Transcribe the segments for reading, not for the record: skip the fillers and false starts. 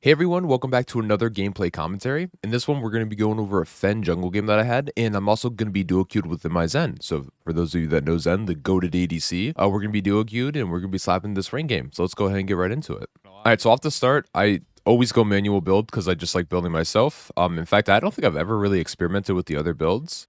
Hey everyone, welcome back to another gameplay commentary. In this one, we're going to be going over a Fen jungle game that I had, and I'm also going to be duo queued with my Zen. So for those of you that know Zen, the goated ADC, we're going to be duo queued and we're going to be slapping this ring game. So let's go ahead and get right into it. All right, so off the start, I always go manual build because I just like building myself. In fact, I don't think I've ever really experimented with the other builds.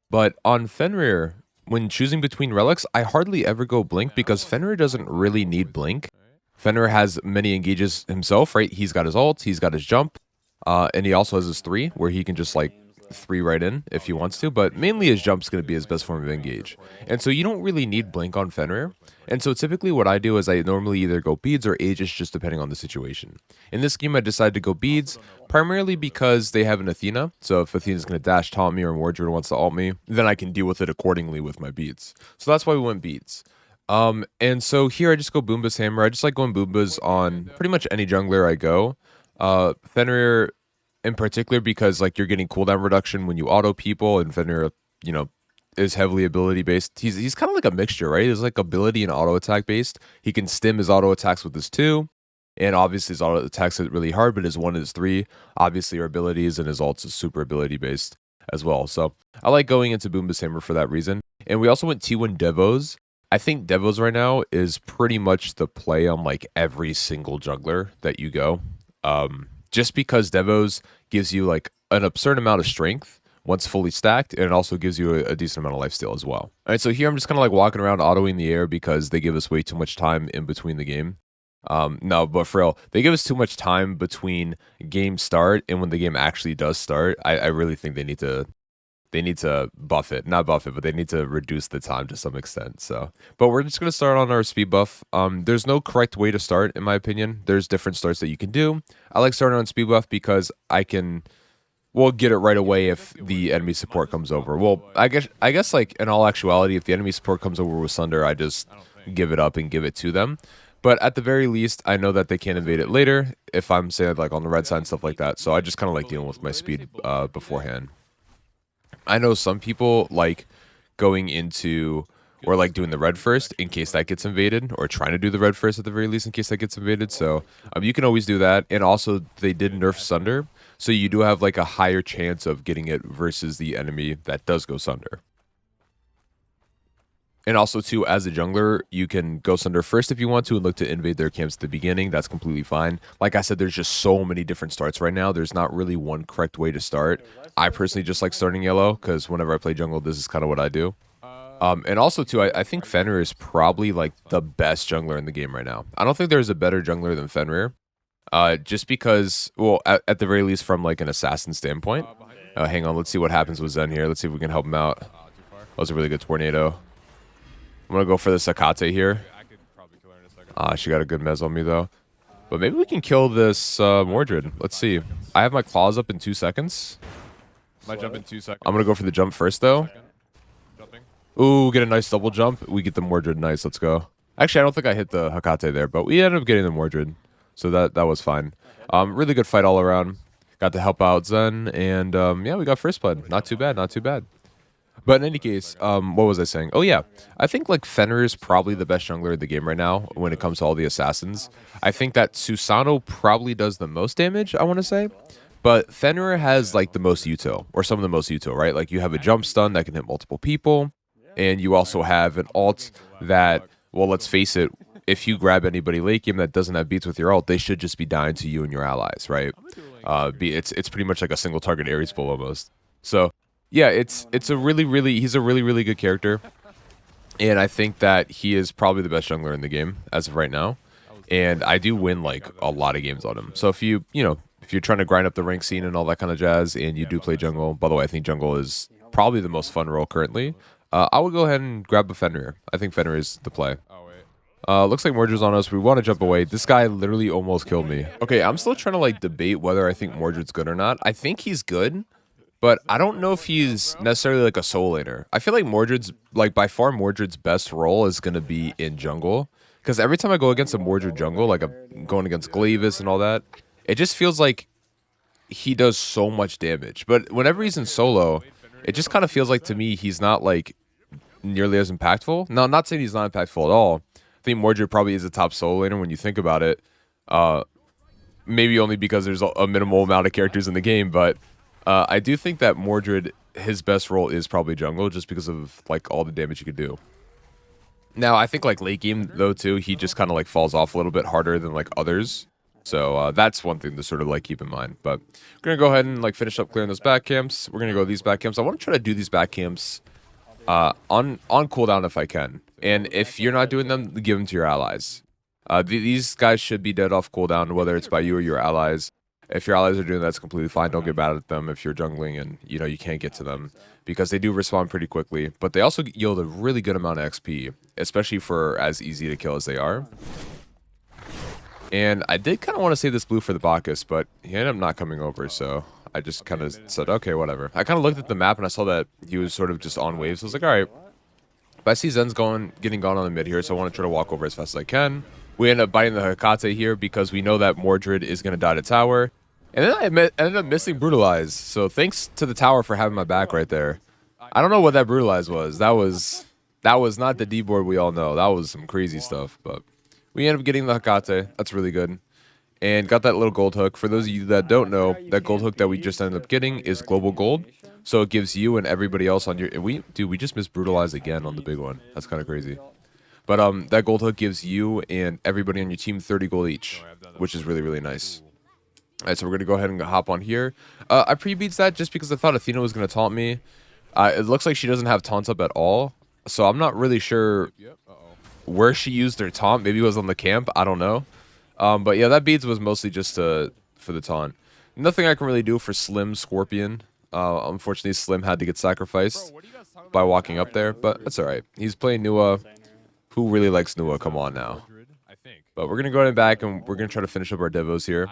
But on Fenrir, when choosing between relics, I hardly ever go blink because Fenrir doesn't really need blink. Fenrir has many engages himself, right? He's got his ult, he's got his jump, and he also has his 3, where he can just like 3 right in if he wants to, but mainly his jump's going to be his best form of engage. And so you don't really need blink on Fenrir. And so typically what I do is I normally either go beads or Aegis just depending on the situation. In this game, I decided to go beads, primarily because they have an Athena. So if Athena's going to dash taunt me or Mordred wants to ult me, then I can deal with it accordingly with my beads. So that's why we went beads. And so here I just go Boomba's Hammer. I just like going Boombas on pretty much any jungler I go. Fenrir in particular because like you're getting cooldown reduction when you auto people, and Fenrir, you know, is heavily ability based. He's kind of like a mixture, right? He's like ability and auto attack based. He can stim his auto attacks with his 2. And obviously his auto attacks hit really hard, but his 1 and his 3 obviously are abilities, and his ults is super ability based as well. So I like going into Boomba's Hammer for that reason. And we also went T1 Devos. I think Devos right now is pretty much the play on like every single jungler that you go. Just because Devos gives you like an absurd amount of strength once fully stacked, and it also gives you a decent amount of lifesteal as well. All right, so here I'm just kind of like walking around autoing the air because they give us way too much time in between the game. No, but for real, they give us too much time between game start and when the game actually does start. I really think they need to buff it, not buff it, but they need to reduce the time to some extent. So, but we're just going to start on our speed buff. There's no correct way to start, in my opinion. There's different starts that you can do. I like starting on speed buff because I can, well, get it right away if the enemy support comes over. Well, I guess like in all actuality, if the enemy support comes over with Sunder, I just give it up and give it to them. But at the very least, I know that they can invade it later if I'm saying like on the red side and stuff like that. So I just kind of like dealing with my speed beforehand. I know some people like going into or like doing the red first in case that gets invaded, or trying to do the red first at the very least in case that gets invaded. So you can always do that. And also they did nerf Sunder, so you do have like a higher chance of getting it versus the enemy that does go Sunder. And also, too, as a jungler, you can go Sunder first if you want to and look to invade their camps at the beginning. That's completely fine. Like I said, there's just so many different starts right now. There's not really one correct way to start. I personally just like starting yellow because whenever I play jungle, this is kind of what I do. And also, too, I think Fenrir is probably like the best jungler in the game right now. I don't think there's a better jungler than Fenrir. Just because, well, at the very least from like an assassin standpoint. Hang on, let's see what happens with Zen here. Let's see if we can help him out. That was a really good tornado. I'm going to go for the Sakate here. She got a good mez on me, though. But maybe we can kill this Mordred. Let's see. I have my claws up in 2 seconds. My jump in 2 seconds. I'm going to go for the jump first, though. Ooh, get a nice double jump. We get the Mordred. Nice, let's go. Actually, I don't think I hit the Hakate there, but we ended up getting the Mordred. So that was fine. Really good fight all around. Got to help out Zen, and yeah, we got first blood. Not too bad, not too bad. But in any case, what was I saying? Oh, yeah. I think, like, Fenrir is probably the best jungler in the game right now when it comes to all the assassins. I think that Susanoo probably does the most damage, I want to say. But Fenrir has, like, the most util, or some of the most util, right? Like, you have a jump stun that can hit multiple people, and you also have an ult that, well, let's face it, if you grab anybody late game that doesn't have beats with your ult, they should just be dying to you and your allies, right? It's pretty much like a single target Ares pull almost. So yeah, he's a really good character, and I think that he is probably the best jungler in the game as of right now. And I do win like a lot of games on him. So if you're trying to grind up the rank scene and all that kind of jazz, and you do play jungle, by the way, I think jungle is probably the most fun role currently. I would go ahead and grab a Fenrir. I think Fenrir is the play. Looks like Mordred's on us. We want to jump away. This guy literally almost killed me. Okay, I'm still trying to like debate whether I think Mordred's good or not. I think he's good, but I don't know if he's necessarily like a soul laner. I feel like Mordred's, like by far Mordred's best role is going to be in jungle. Because every time I go against a Mordred jungle, like I'm going against Glavis and all that, it just feels like he does so much damage. But whenever he's in solo, it just kind of feels like to me he's not like nearly as impactful. No, I'm not saying he's not impactful at all. I think Mordred probably is a top solo laner when you think about it. maybe only because there's a minimal amount of characters in the game, but I do think that Mordred, his best role is probably jungle, just because of like all the damage you could do. Now, I think like late game though too, he just kind of like falls off a little bit harder than like others. So that's one thing to sort of like keep in mind. But we're gonna go ahead and like finish up clearing those back camps. We're gonna go these back camps. I want to try to do these back camps on cooldown if I can. And if you're not doing them, give them to your allies. These guys should be dead off cooldown, whether it's by you or your allies. If your allies are doing that, that's completely fine. Don't get mad at them if you're jungling and you can't get to them, because they do respond pretty quickly. But they also yield a really good amount of XP, especially for as easy to kill as they are. And I did kind of want to save this blue for the Bacchus, but he ended up not coming over, so I just kind of said, okay, whatever. I kind of looked at the map and I saw that he was sort of just on waves. So I was like, all right. But I see Zen's getting gone on the mid here, so I want to try to walk over as fast as I can. We end up biting the Hecate here because we know that Mordred is going to die to tower. And then I ended up missing Brutalize. So thanks to the tower for having my back right there. I don't know what that Brutalize was. That was not the D board we all know. That was some crazy stuff. But we end up getting the Hecate. That's really good. And got that little gold hook. For those of you that don't know, that gold hook that we just ended up getting is global gold. So it gives you and everybody else on your... we just missed Brutalize again on the big one. That's kind of crazy. But that gold hook gives you and everybody on your team 30 gold each, which is really, really nice. All right, so we're going to go ahead and hop on here. I pre-beats that just because I thought Athena was going to taunt me. It looks like she doesn't have taunts up at all. So I'm not really sure where she used her taunt. Maybe it was on the camp. I don't know. But yeah, that beads was mostly just for the taunt. Nothing I can really do for Slim Scorpion. Unfortunately, Slim had to get sacrificed by walking up there. But that's all right. He's playing Nua. Who really likes Nua? Come on now. But we're going to go ahead and back, and we're going to try to finish up our Devos here.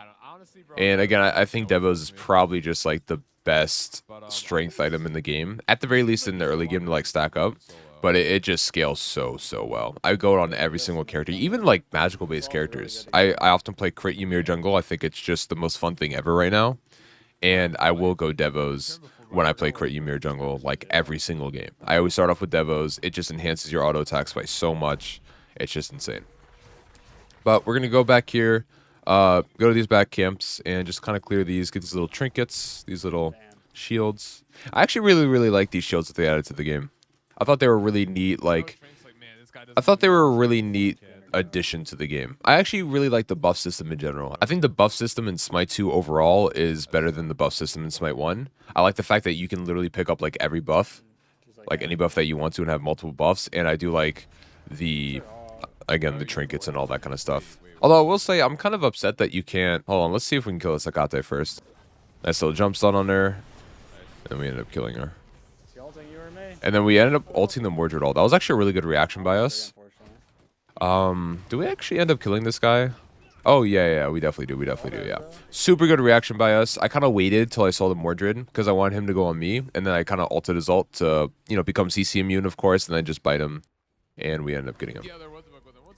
And again, I think Devos is probably just like the best strength item in the game. At the very least in the early game to like stack up. But it just scales so well. I go on every single character, even like magical based characters. I often play crit Ymir jungle. I think it's just the most fun thing ever right now. And I will go Devos when I play crit Ymir jungle like every single game. I always start off with Devos. It just enhances your auto attacks by so much. It's just insane. But we're going to go back here. Go to these back camps and just kind of clear these, get these little trinkets, these little shields. I actually really like these shields that they added to the game. I thought they were really neat, I thought they were a really neat addition to the game. I actually really like the buff system in general. I think the buff system in Smite 2 overall is better than the buff system in Smite 1. I like the fact that you can literally pick up like every buff, like any buff that you want to, and have multiple buffs. And I do like the trinkets and all that kind of stuff. Although I will say, I'm kind of upset that you can't... Hold on, let's see if we can kill this Hecate first. Nice little jump stun on her. And then we ended up killing her. And then we ended up ulting the Mordred ult. That was actually a really good reaction by us. Do we actually end up killing this guy? Oh, yeah, we definitely do, yeah. Super good reaction by us. I kind of waited till I saw the Mordred, because I wanted him to go on me. And then I kind of ulted his ult to, become CC immune, of course, and then just bite him. And we ended up getting him.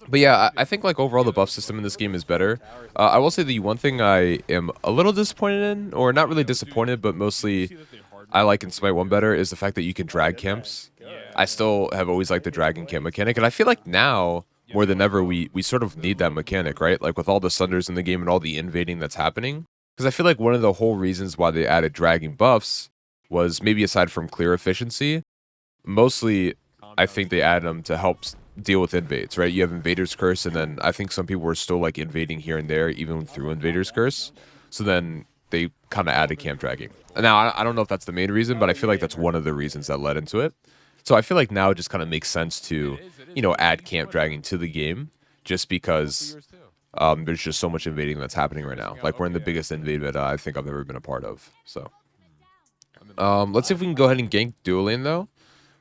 But yeah, I think like overall the buff system in this game is better. I will say the one thing I am a little disappointed in, or not really disappointed, but mostly I like in Smite 1 better, is the fact that you can drag camps. I still have always liked the dragon camp mechanic, and I feel like now, more than ever, we sort of need that mechanic, right? Like with all the Sunders in the game and all the invading that's happening. Because I feel like one of the whole reasons why they added dragging buffs was, maybe aside from clear efficiency, mostly I think they added them to help deal with invades, right? You have Invader's Curse, and then I think some people were still like invading here and there, even through Invader's Curse. So then they kind of added camp dragging. Now, I don't know if that's the main reason, but I feel like that's one of the reasons that led into it. So I feel like now it just kind of makes sense to, add camp dragging to the game, just because there's just so much invading that's happening right now. Like, we're in the biggest invade meta I think I've ever been a part of. So let's see if we can go ahead and gank dual lane, though.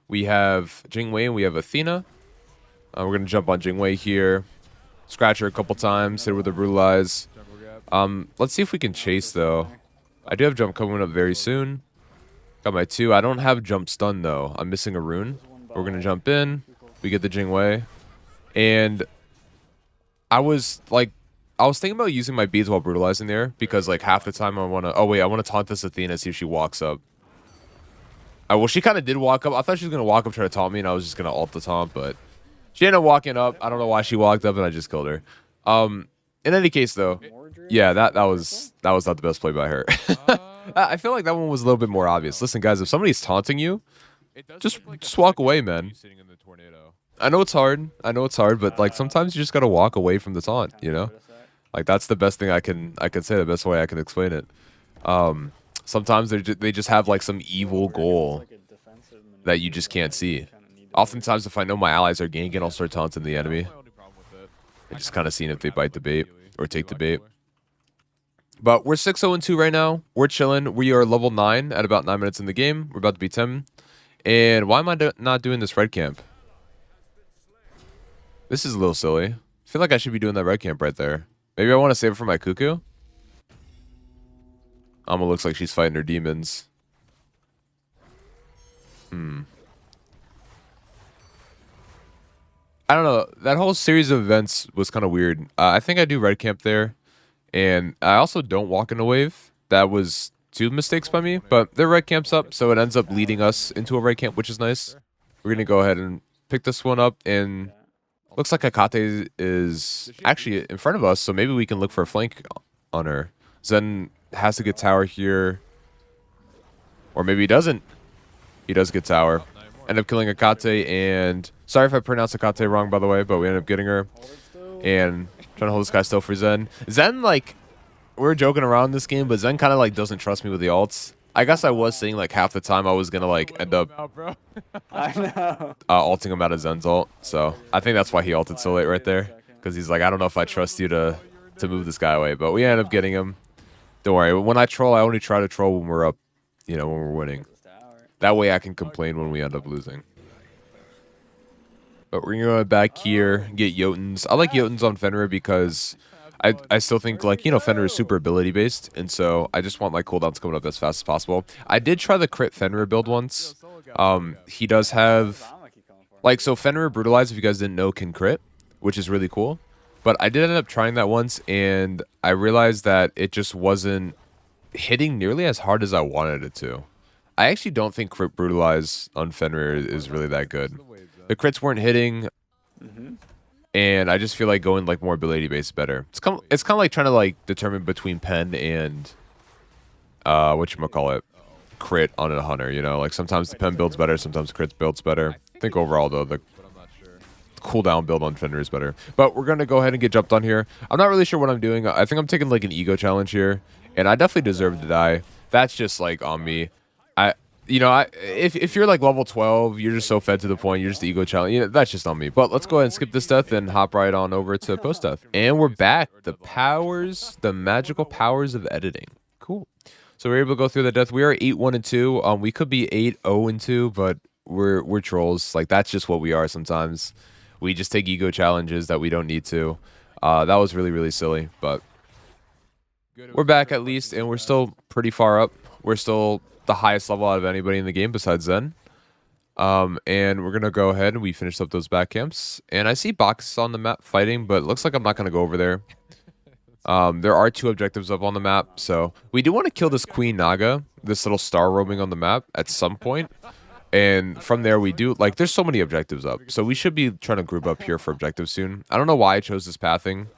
We have Jingwei and we have Athena. We're going to jump on Jingwei here. Scratch her a couple times. Hit her with a Brutalize. Let's see if we can chase, though. I do have jump coming up very soon. Got my 2. I don't have jump stun, though. I'm missing a rune. We're going to jump in. We get the Jingwei. And I was thinking about using my beads while brutalizing there. Because, like, half the time I want to... Oh, wait. I want to taunt this Athena, see if she walks up. Well, she kind of did walk up. I thought she was going to walk up, try to taunt me, and I was just going to ult the taunt, but... She ended up walking up. I don't know why she walked up, and I just killed her. In any case, though, yeah, that was not the best play by her. I feel like that one was a little bit more obvious. Listen, guys, if somebody's taunting you, just walk away, man. I know it's hard. I know it's hard, but like sometimes you just gotta walk away from the taunt. You know, like that's the best thing I can say. The best way I can explain it. Sometimes they just have like some evil goal that you just can't see. Oftentimes, if I know my allies are ganking, I'll start taunting the enemy. I just kind of seeing if they bite the bait or take the bait. But we're 6-0-2 right now. We're chilling. We are level 9 at about 9 minutes in the game. We're about to be 10. And why am I not doing this red camp? This is a little silly. I feel like I should be doing that red camp right there. Maybe I want to save it for my cuckoo. Alma looks like she's fighting her demons. I don't know. That whole series of events was kind of weird. I think I do red camp there. And I also don't walk in a wave. That was 2 mistakes by me. But their red camp's up, so it ends up leading us into a red camp, which is nice. We're going to go ahead and pick this one up. And looks like Akate is actually in front of us, so maybe we can look for a flank on her. Zen has to get tower here. Or maybe he doesn't. He does get tower. End up killing Akate, and sorry if I pronounced Akate wrong, by the way, but we end up getting her. And trying to hold this guy still for Zen. Zen, like, we were joking around this game, but Zen kind of, like, doesn't trust me with the ults. I guess I was saying, like, half the time I was going to, like, end up ulting him out of Zen's ult. So I think that's why he ulted so late right there. Because he's like, I don't know if I trust you to move this guy away. But we end up getting him. Don't worry. When I troll, I only try to troll when we're up, you know, when we're winning. That way I can complain when we end up losing. But we're going to go back here, get Jotuns. I like Jotuns on Fenrir because I still think, like, you know, Fenrir is super ability-based. And so I just want my cooldowns coming up as fast as possible. I did try the crit Fenrir build once. He does have, like, so Fenrir Brutalize, if you guys didn't know, can crit, which is really cool. But I did end up trying that once, and I realized that it just wasn't hitting nearly as hard as I wanted it to. I actually don't think crit Brutalize on Fenrir is really that good. The crits weren't hitting, and I just feel like going like more ability based better. It's kind of like trying to like determine between pen and whatchamacallit, crit on a hunter. You know, like sometimes the pen builds better, sometimes crit builds better. I think overall though the cooldown build on Fenrir is better. But we're gonna go ahead and get jumped on here. I'm not really sure what I'm doing. I think I'm taking like an ego challenge here, and I definitely deserve to die. That's just like on me. If you're like level 12, you're just so fed to the point, you're just the ego challenge. You know, that's just on me. But let's go ahead and skip this death and hop right on over to post death. And we're back. The magical powers of editing. Cool. So we're able to go through the death. We are 8-1-2. We could be 8-0-2, but we're trolls. Like that's just what we are sometimes. We just take ego challenges that we don't need to. That was really, really silly, but we're back at least, and we're still pretty far up. We're still the highest level out of anybody in the game besides Zen. And we're gonna go ahead and we finished up those back camps. And I see Box on the map fighting, but it looks like I'm not gonna go over there. There are 2 objectives up on the map, so we do want to kill this Queen Naga, this little star roaming on the map at some point. And from there we do, like, there's so many objectives up, so we should be trying to group up here for objectives soon. I don't know why I chose this pathing.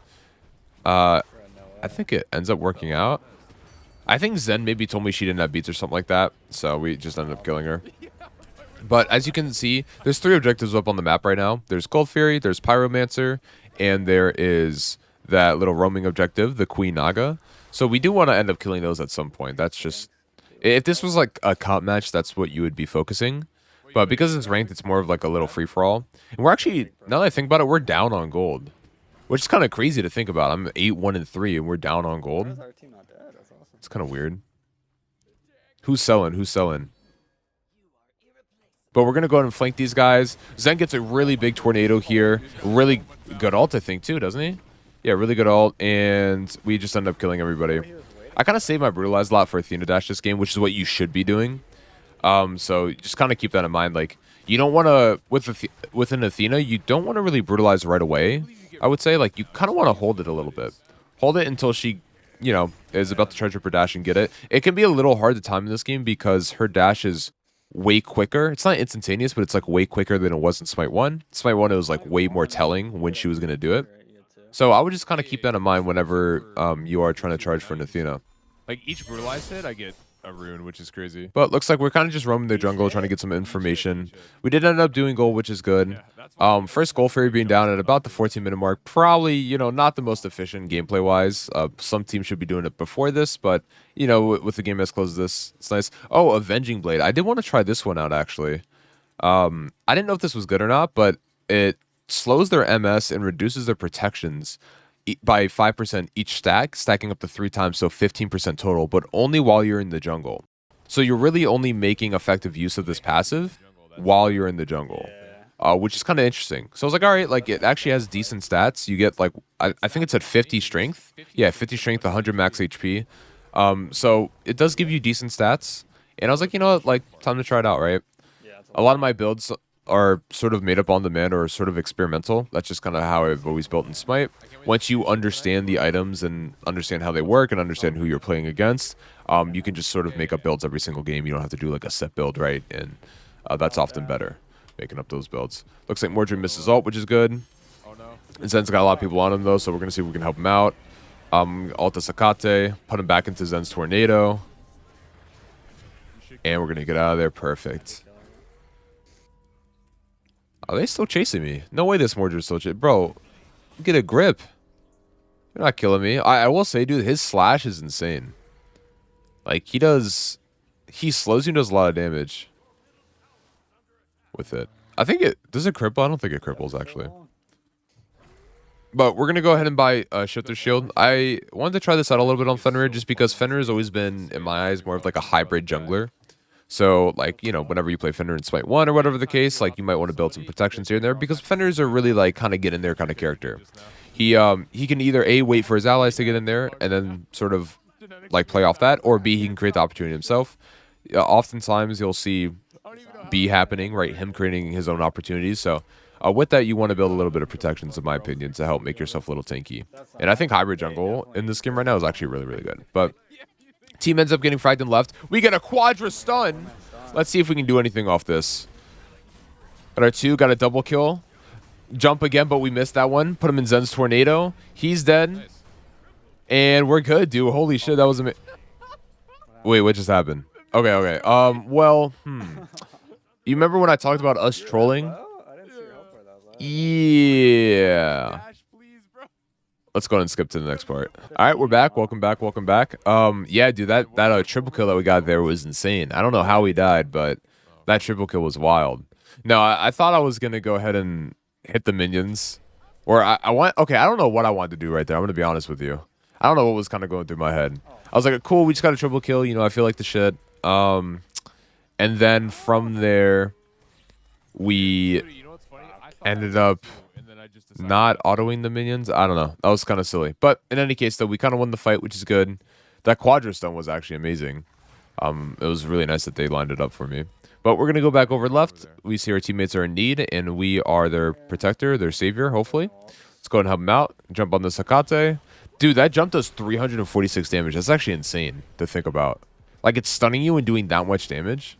I think it ends up working out. I think Zen maybe told me she didn't have beats or something like that, so we just ended up killing her. But as you can see, there's 3 objectives up on the map right now. There's Cold Fury, there's Pyromancer, and there is that little roaming objective, the Queen Naga. So we do want to end up killing those at some point. That's just... If this was like a comp match, that's what you would be focusing. But because it's ranked, it's more of like a little free-for-all. And we're actually, now that I think about it, we're down on gold. Which is kind of crazy to think about. I'm 8-1-3 and we're down on gold. It's kind of weird. Who's selling? Who's selling? But we're going to go ahead and flank these guys. Zen gets a really big tornado here. Really good ult, I think, too, doesn't he? Yeah, really good ult. And we just end up killing everybody. I kind of saved my Brutalize a lot for Athena Dash this game, which is what you should be doing. So just kind of keep that in mind. Like, you don't want to, with an Athena, you don't want to really Brutalize right away, I would say. Like, you kind of want to hold it a little bit. Hold it until she, you know, is about to charge up her dash and get it. It can be a little hard to time in this game because her dash is way quicker. It's not instantaneous, but it's like way quicker than it was in Smite 1. Smite 1, it was like way more telling when she was going to do it. So I would just kind of keep that in mind whenever you are trying to charge for an Athena. Like each brutalized hit, I get a rune, which is crazy. But looks like we're kind of just roaming the jungle, trying to get some information. We did end up doing gold, which is good. First gold fairy being down at about the 14-minute mark. Probably, you know, not the most efficient gameplay-wise. Some teams should be doing it before this, but, you know, with the game as close as this, it's nice. Oh, Avenging Blade. I did want to try this one out, actually. I didn't know if this was good or not, but it slows their MS and reduces their protections by 5% each stack, stacking up to 3 times, so 15% total, but only while you're in the jungle. So you're really only making effective use of this passive while you're in the jungle, which is kind of interesting. So I was like, all right, like it actually has decent stats. You get like, I think it's at 50 strength. Yeah, 50 strength, 100 max HP. So it does give you decent stats. And I was like, you know what, like time to try it out, right? A lot of my builds are sort of made up on demand or sort of experimental. That's just kind of how I've always built in Smite. Once you understand the items and understand how they work and understand who you're playing against, you can just sort of make up builds every single game. You don't have to do like a set build, right? And that's often better, making up those builds. Looks like Mordred misses ult, which is good. And Zen's got a lot of people on him though, so we're going to see if we can help him out. Alta Sakate, put him back into Zen's Tornado. And we're going to get out of there. Perfect. Are they still chasing me? No way this Mordred's still chasing. Bro, get a grip. You're not killing me. I will say, dude, his slash is insane. Like, he slows you and does a lot of damage with it. I think does it cripple? I don't think it cripples, actually. But we're going to go ahead and buy Shifter Shield. I wanted to try this out a little bit on Fenrir just because Fenrir has always been, in my eyes, more of like a hybrid jungler. So, like, you know, whenever you play Fenrir in Smite 1 or whatever the case, like, you might want to build some protections here and there because Fenrirs are really, like, kind of get in there kind of character. He can either A, wait for his allies to get in there and then sort of, like, play off that, or B, he can create the opportunity himself. Oftentimes, you'll see B happening, right, him creating his own opportunities. So, with that, you want to build a little bit of protections, in my opinion, to help make yourself a little tanky. And I think hybrid jungle in this game right now is actually really, really good. But team ends up getting fragged and left. We get a quadra stun. Let's see if we can do anything off this. Got our 2, got a double kill. Jump again, but we missed that one. Put him in Zen's Tornado. He's dead. And we're good, dude. Holy shit, that was amazing. Wait, what just happened? Okay. Well, You remember when I talked about us trolling? Yeah. Let's go ahead and skip to the next part. All right, we're back. Welcome back. Yeah, dude, that triple kill that we got there was insane. I don't know how we died, but that triple kill was wild. No, I thought I was gonna go ahead and hit the minions, or I don't know what I wanted to do right there. I'm gonna be honest with you. I don't know what was kind of going through my head. I was like, cool, we just got a triple kill. You know, I feel like the shit. And then from there, we ended up not autoing the minions. I don't know. That was kind of silly. But in any case, though, we kind of won the fight, which is good. That quadra stun was actually amazing. It was really nice that they lined it up for me. But we're going to go back over left. We see our teammates are in need, and we are their protector, their savior, hopefully. Let's go ahead and help them out. Jump on the Sakate. Dude, that jump does 346 damage. That's actually insane to think about. Like, it's stunning you and doing that much damage.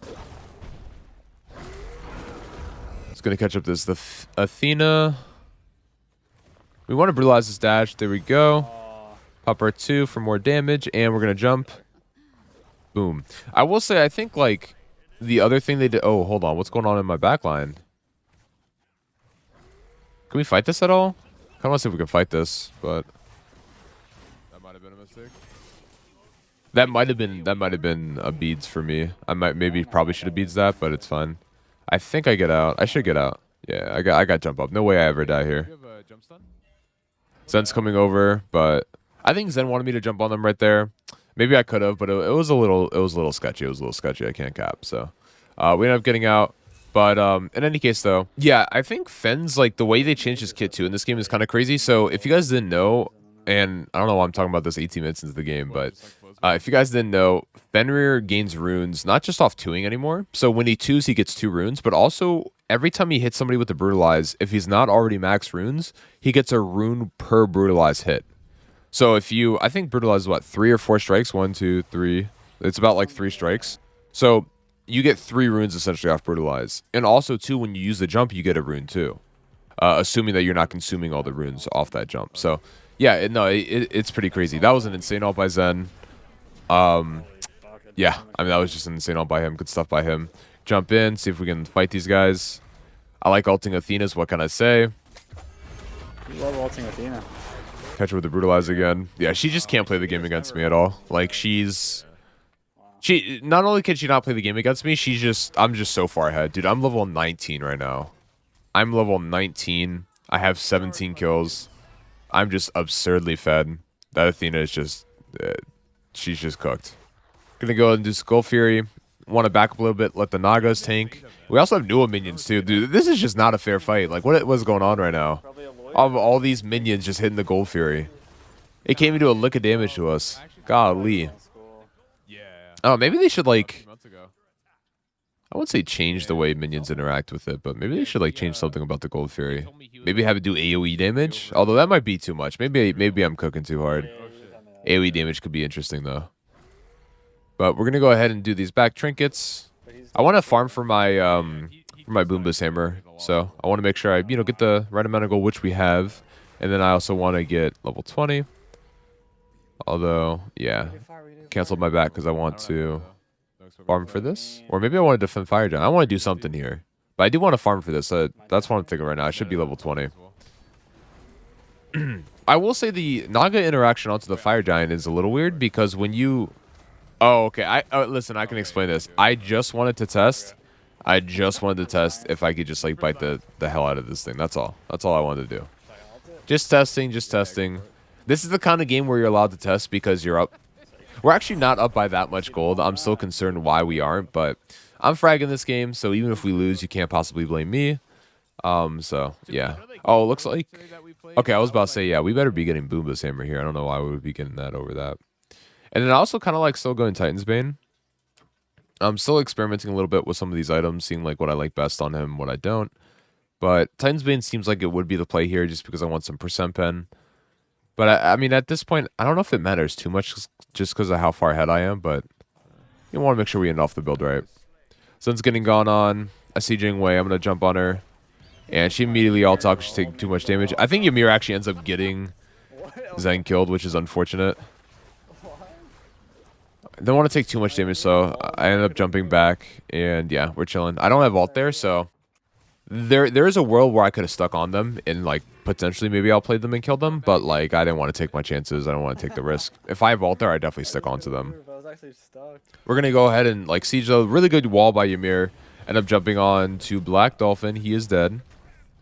It's going to catch up this. The Athena. We want to brutalize this dash. There we go. Pop our 2 for more damage, and we're going to jump. Boom. I will say, I think, like, the other thing they did... Oh, hold on. What's going on in my backline? Can we fight this at all? I kind of want to see if we can fight this, but... That might have been a mistake. That might have been a beads for me. Probably should have beads that, but it's fine. I think I get out. I should get out. Yeah, I got jump up. No way I ever die here. You have a jump stun? Zen's coming over, but I think Zen wanted me to jump on them right there. Maybe I could have, but it was a little sketchy. It was a little sketchy. I can't cap. So we ended up getting out. But in any case, though, yeah, I think Fen's, like, the way they changed his kit too in this game is kind of crazy. So if you guys didn't know, and I don't know why I'm talking about this 18 minutes into the game, but if you guys didn't know, Fenrir gains runes not just off 2ing anymore. So when he 2s, he gets 2 runes, but also every time he hits somebody with the brutalize, if he's not already max runes, he gets a rune per brutalize hit. So if you, I think brutalize is what, 3 or 4 strikes? 1, 2, 3. It's about like 3 strikes. So you get 3 runes essentially off brutalize. And also too, when you use the jump, you get a rune too. assuming that you're not consuming all the runes off that jump. So, yeah, it's pretty crazy. That was an insane ult by Zen. Yeah, I mean, that was just an insane ult by him. Good stuff by him. Jump in, see if we can fight these guys. I like ulting Athena's, what can I say? You love ulting Athena. Catch her with the Brutalize again. Yeah, she just can't play the game against me at all. Like, not only can she not play the game against me, I'm just so far ahead. Dude, I'm level 19 right now. I'm level 19. I have 17 kills. I'm just absurdly fed. That Athena is just, she's just cooked. Gonna go ahead and do Skull Fury. Want to back up a little bit, let the Nagas tank. We also have Nua minions too. Dude, this is just not a fair fight. Like, what's going on right now? Of all these minions just hitting the Gold Fury. It came into a lick of damage to us. Golly. Oh, maybe they should, like, I wouldn't say change the way minions interact with it, but maybe they should, like, change something about the Gold Fury. Maybe have it do AoE damage, although that might be too much. Maybe I'm cooking too hard. AoE damage could be interesting though. But we're gonna go ahead and do these back trinkets. I want to farm for my Boomba's hammer, so I want to make sure I get the right amount of gold, which we have, and then I also want to get level 20. Although, yeah, canceled my back because I want to farm for this, or maybe I want to defend Fire Giant. I want to do something here, but I do want to farm for this. That's what I'm thinking right now. I should be level 20. I will say the Naga interaction onto the Fire Giant is a little weird because when you... Oh, okay. Listen, I can explain this. I just wanted to test if I could just, like, bite the hell out of this thing. That's all. That's all I wanted to do. Just testing. This is the kind of game where you're allowed to test because you're up. We're actually not up by that much gold. I'm still concerned why we aren't, but I'm fragging this game, so even if we lose, you can't possibly blame me. So, yeah. Oh, it looks like... Okay, I was about to say, yeah, we better be getting Boomba's hammer here. I don't know why we would be getting that over that. And then I also kind of like still going Titan's Bane. I'm still experimenting a little bit with some of these items, seeing like what I like best on him, what I don't. But Titan's Bane seems like it would be the play here just because I want some percent pen. But I mean, at this point, I don't know if it matters too much just because of how far ahead I am, but you want to make sure we end off the build right. Sun's getting gone on. I see Jing Wei. I'm going to jump on her. And she immediately ults out because she's taking too much damage. I think Ymir actually ends up getting Zen killed, which is unfortunate. I don't want to take too much damage, so I ended up jumping back, and yeah, we're chilling. I don't have ult there, so there is a world where I could have stuck on them, and like potentially maybe I'll play them and kill them, but like I didn't want to take my chances. I don't want to take the risk. If I have ult there, I definitely stick onto them. We're gonna go ahead and like siege a really good wall by Ymir. End up jumping on to Black Dolphin. He is dead,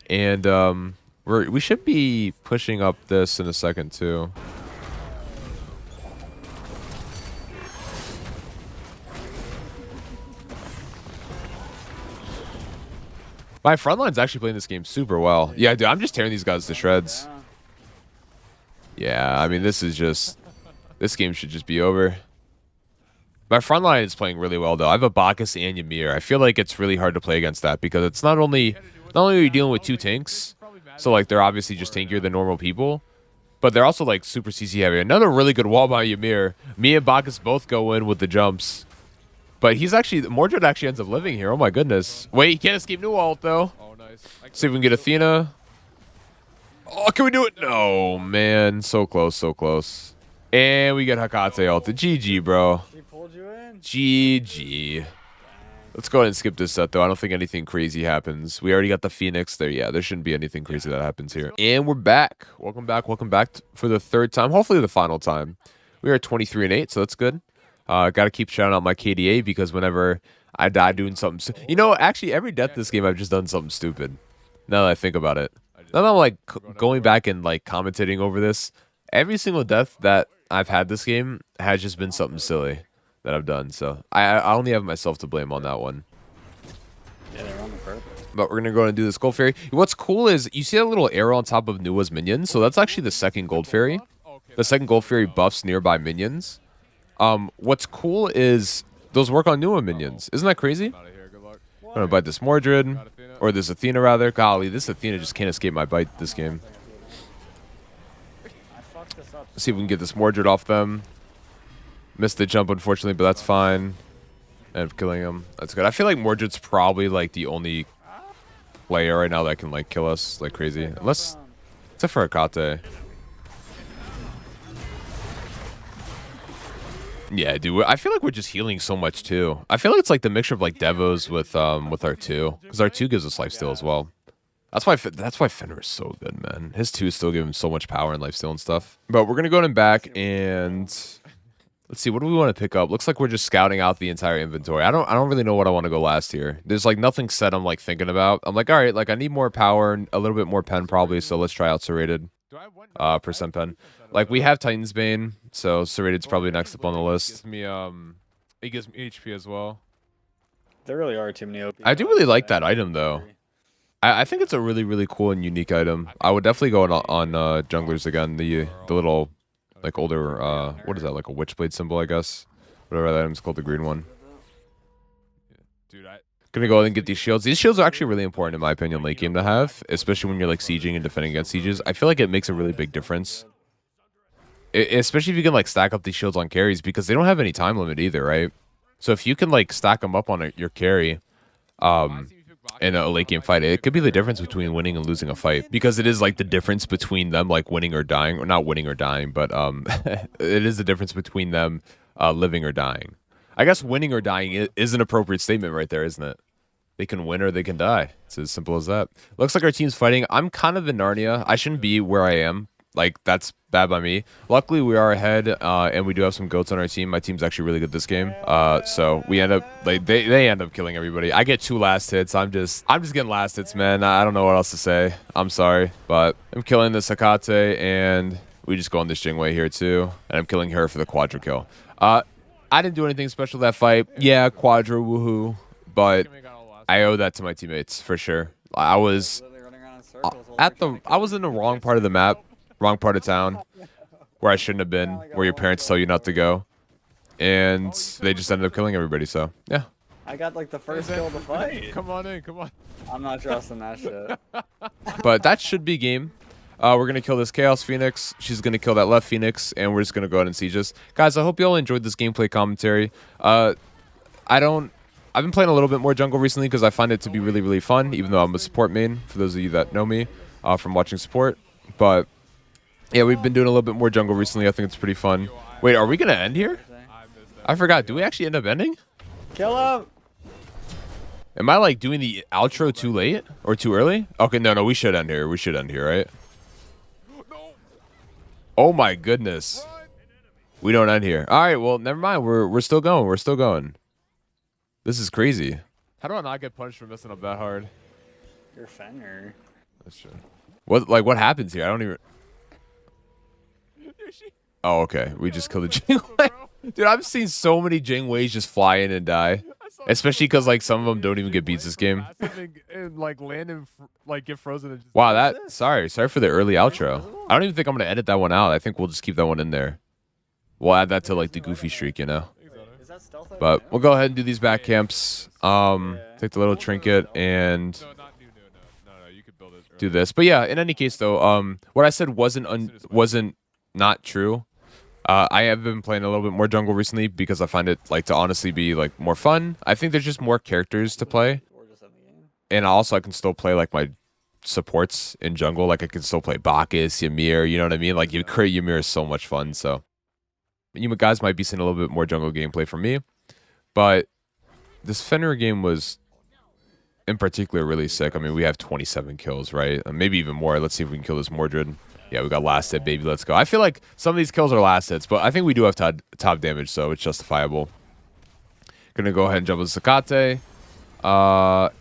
and we should be pushing up this in a second too. My frontline's actually playing this game super well. Yeah, dude, I'm just tearing these guys to shreds. Yeah, I mean, this game should just be over. My frontline is playing really well, though. I have a Bacchus and Ymir. I feel like it's really hard to play against that because it's not only are you dealing with two tanks, so like they're obviously just tankier than normal people, but they're also like super CC heavy. Another really good wall by Ymir. Me and Bacchus both go in with the jumps. But Mordred actually ends up living here. Oh my goodness. Wait, he can't escape new ult though. Oh, nice. See if we can get Athena. Oh, can we do it? No, man. So close, so close. And we get Hakate ulted. GG, bro. She pulled you in? GG. Let's go ahead and skip this set though. I don't think anything crazy happens. We already got the Phoenix there. Yeah, there shouldn't be anything crazy that happens here. And we're back. Welcome back for the third time. Hopefully the final time. We are 23-8, so that's good. Got to keep shouting out my KDA because whenever I die doing something... actually, every death this game, I've just done something stupid. Now that I think about it. Now that I'm, like, going back and, like, commentating over this, every single death that I've had this game has just been something silly that I've done. So, I only have myself to blame on that one. Yeah, they're on the purpose. But we're going to go and do this Gold Fairy. What's cool is you see that little arrow on top of Nua's minions? So, that's actually the second Gold Fairy. The second Gold Fairy buffs nearby minions. What's cool is those work on Nua minions. Isn't that crazy? I'm gonna bite this Mordred, or this Athena rather. Golly, this Athena just can't escape my bite this game. Let's see if we can get this Mordred off them. Missed the jump, unfortunately, but that's fine. End up killing him. That's good. I feel like Mordred's probably like the only player right now that can like kill us like crazy. Unless except for Akate. Yeah, dude. I feel like we're just healing so much too. I feel like it's like the mixture of like Devos with our 2, because our 2 gives us lifesteal as well. That's why Fenrir is so good, man. His 2 still give him so much power and lifesteal and stuff. But we're gonna go in back and let's see, what do we want to pick up? Looks like we're just scouting out the entire inventory. I don't really know what I want to go last here. There's like nothing set I'm like thinking about. I'm like, all right, like I need more power and a little bit more pen probably, so let's try out serrated. Percent pen. Like we have Titan's Bane, so serrated's probably next up on the list. It gives me HP as well. There really are too many OP. I do really like that item though. I think it's a really, really cool and unique item. I would definitely go on junglers again. The little like older what is that, like a witchblade symbol, I guess, whatever that item's called, the green one. Dude, Gonna go ahead and get these shields. These shields are actually really important in my opinion late game to have, especially when you're like sieging and defending against sieges. I feel like it makes a really big difference, especially if you can like stack up these shields on carries, because they don't have any time limit either, right? So if you can like stack them up on your carry in a late game fight, it could be the difference between winning and losing a fight, because it is like the difference between them like winning or dying, or not winning or dying, but it is the difference between them living or dying. I guess winning or dying is an appropriate statement right there, isn't it? They can win or they can die. It's as simple as that. Looks like our team's fighting. I'm kind of in Narnia. I shouldn't be where I am. Like, that's bad by me. Luckily, we are ahead, and we do have some goats on our team. My team's actually really good this game. So we end up, like, they end up killing everybody. I get 2 last hits. I'm just getting last hits, man. I don't know what else to say. I'm sorry. But I'm killing the Sakate, and we just go on this Jingwei here, too. And I'm killing her for the quadra kill. I didn't do anything special that fight. Yeah, quadra, woohoo. But I owe that to my teammates, for sure. I was I was in the wrong part of the map, wrong part of town, where I shouldn't have been, where your parents tell you not to go. And they just ended up killing everybody, so, yeah. I got like the first kill of the fight. Come on in, come on. I'm not trusting that shit. But that should be game. We're going to kill this Chaos Phoenix. She's going to kill that left Phoenix, and we're just going to go ahead and siege us. Guys, I hope you all enjoyed this gameplay commentary. I've been playing a little bit more jungle recently because I find it to be really, really fun, even though I'm a support main, for those of you that know me from watching support. But, yeah, we've been doing a little bit more jungle recently. I think it's pretty fun. Wait, are we going to end here? I forgot. Do we actually end up ending? Kill him! Am I, like, doing the outro too late or too early? Okay, no, we should end here. We should end here, right? Oh my goodness. We don't end here. All right, well, never mind. We're still going. We're still going. This is crazy. How do I not get punched for messing up that hard? You're Fenrir. That's true. What happens here? I don't even. Oh, okay. We just killed a Jingwei. Dude, I've seen so many Jingweis just fly in and die. Especially because like some of them don't even get beats this game. And like land and like get frozen. And just Wow, sorry for the early outro. I don't even think I'm gonna edit that one out. I think we'll just keep that one in there. We'll add that to like the goofy streak, you know. But we'll go ahead and do these back camps. Take the little trinket and you could build it do this. But yeah, in any case though, what I said wasn't not true. I have been playing a little bit more jungle recently because I find it like to honestly be like more fun. I think there's just more characters to play, and also I can still play like my supports in jungle. Like I can still play Bacchus, Ymir. You know what I mean? Like you create Ymir is so much fun. So you guys might be seeing a little bit more jungle gameplay from me, but this Fenrir game was in particular really sick. I mean, we have 27 kills, right? Maybe even more. Let's see if we can kill this Mordred. Yeah, we got last hit, baby. Let's go. I feel like some of these kills are last hits, but I think we do have top damage, so it's justifiable. Gonna go ahead and jump with Sakate.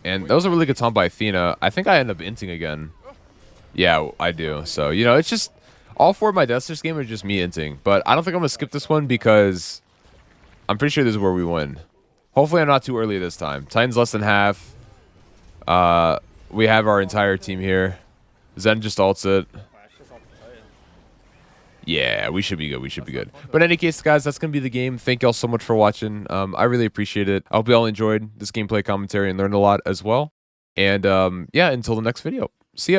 And that was a really good taunt by Athena. I think I end up inting again. Yeah, I do. So, you know, it's just all 4 of my deaths this game are just me inting. But I don't think I'm gonna skip this one because I'm pretty sure this is where we win. Hopefully I'm not too early this time. Titan's less than half. We have our entire team here. Zen just ults it. Yeah, we should be good. We should be good. But in any case, guys, that's going to be the game. Thank y'all so much for watching. I really appreciate it. I hope y'all enjoyed this gameplay commentary and learned a lot as well. And yeah, until the next video. See ya.